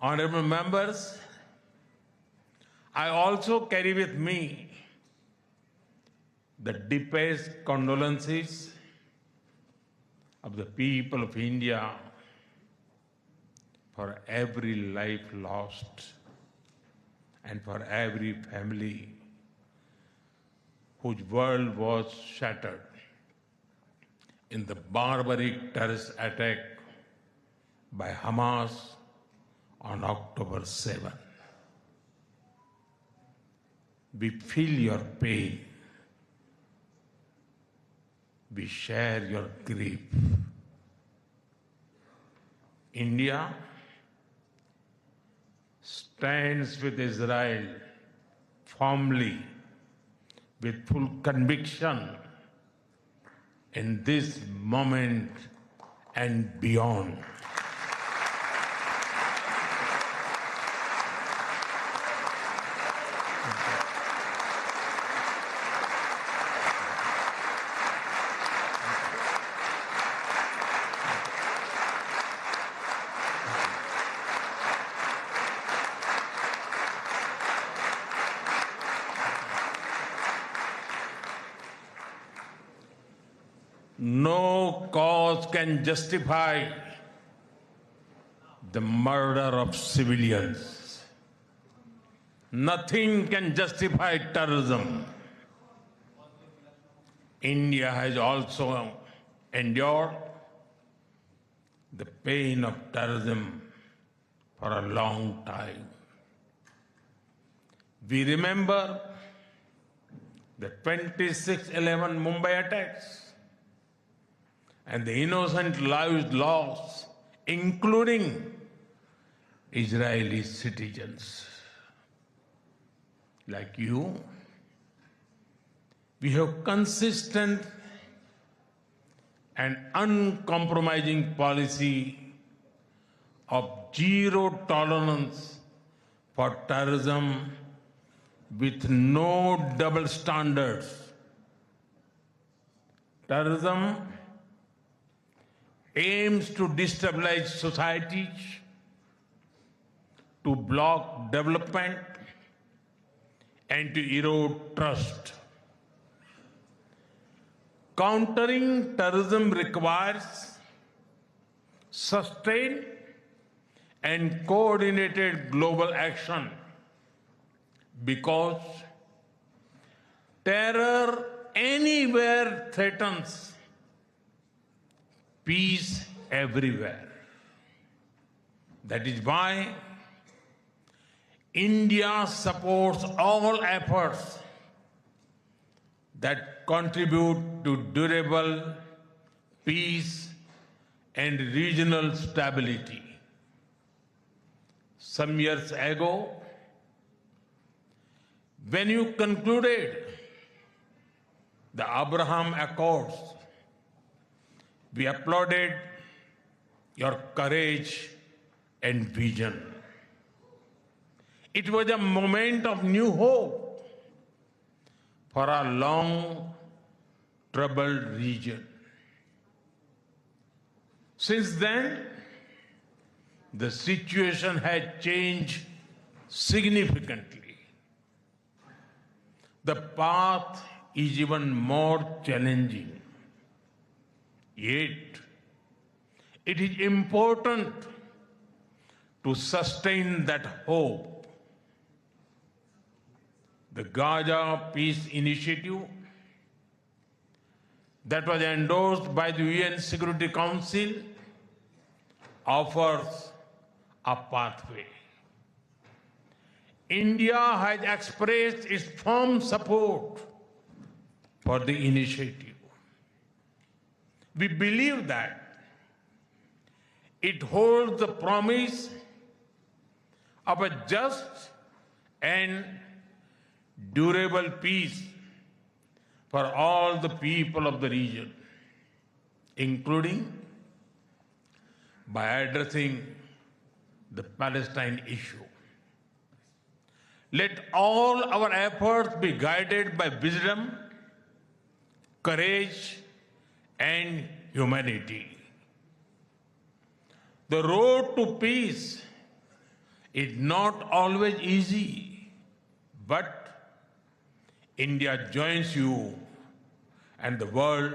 Honorable members, I also carry with me the deepest condolences of the people of India for every life lost and for every family whose world was shattered in the barbaric terrorist attack by Hamas on October 7. We feel your pain. We share your grief. India stands with Israel firmly, with full conviction in this moment and beyond. No cause can justify the murder of civilians. Nothing can justify terrorism. India has also endured the pain of terrorism for a long time. We remember the 26/11 Mumbai attacks and the innocent lives lost, including Israeli citizens. Like you, we have consistent and uncompromising policy of zero tolerance for terrorism with no double standards. Terrorism aims to destabilize societies, to block development, and to erode trust. Countering terrorism requires sustained and coordinated global action because terror anywhere threatens peace everywhere. That is why India supports all efforts that contribute to durable peace and regional stability. Some years ago, when you concluded the Abraham Accords, we applauded your courage and vision. It was a moment of new hope for our long troubled region. Since then, the situation has changed significantly. The path is even more challenging. Yet, it is important to sustain that hope. The Gaza Peace Initiative that was endorsed by the UN Security Council offers a pathway. India has expressed its firm support for the initiative. We believe that it holds the promise of a just and durable peace for all the people of the region, including by addressing the Palestine issue. Let all our efforts be guided by wisdom, courage, and humanity. The road to peace It's not always easy, but India joins you and the world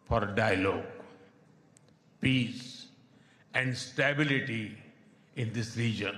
for dialogue, peace, and stability in this region.